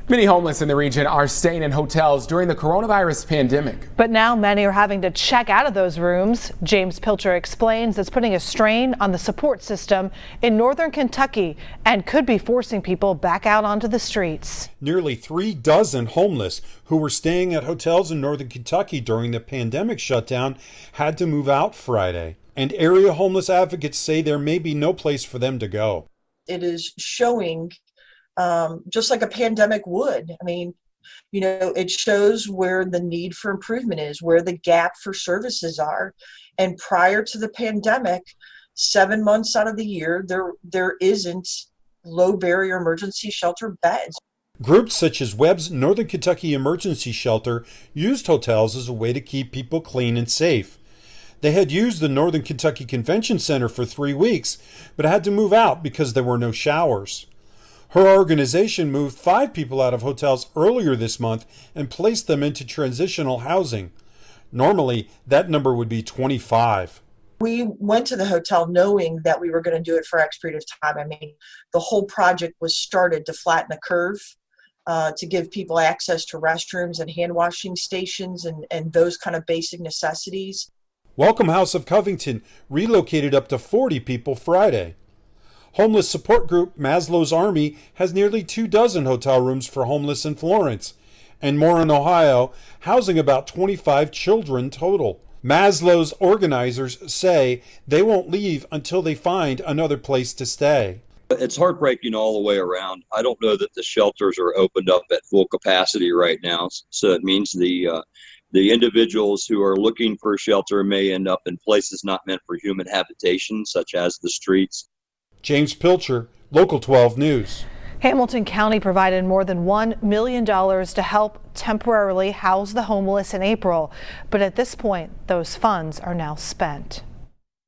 Many homeless in the region are staying in hotels during the coronavirus pandemic. But now many are having to check out of those rooms. James Pilcher explains it's putting a strain on the support system in northern Kentucky and could be forcing people back out onto the streets. Nearly 3 dozen homeless who were staying at hotels in northern Kentucky during the pandemic shutdown had to move out Friday. And area homeless advocates say there may be no place for them to go. It is showing just like a pandemic would. I mean, you know, it shows where the need for improvement is, where the gap for services are. And prior to the pandemic, 7 months out of the year, there isn't low barrier emergency shelter beds. Groups such as Webb's Northern Kentucky Emergency Shelter used hotels as a way to keep people clean and safe. They had used the Northern Kentucky Convention Center for 3 weeks, but had to move out because there were no showers. Her organization moved 5 people out of hotels earlier this month and placed them into transitional housing. Normally, that number would be 25. We went to the hotel knowing that we were going to do it for X period of time. I mean, the whole project was started to flatten the curve, to give people access to restrooms and hand washing stations and those kind of basic necessities. Welcome House of Covington relocated up to 40 people Friday. Homeless support group Maslow's Army has nearly 2 dozen hotel rooms for homeless in Florence, and Morin, Ohio, housing about 25 children total. Maslow's organizers say they won't leave until they find another place to stay. It's heartbreaking all the way around. I don't know that the shelters are opened up at full capacity right now, so it means the individuals who are looking for shelter may end up in places not meant for human habitation, such as the streets. James Pilcher, Local 12 News. Hamilton County provided more than $1 million to help temporarily house the homeless in April. But at this point, those funds are now spent.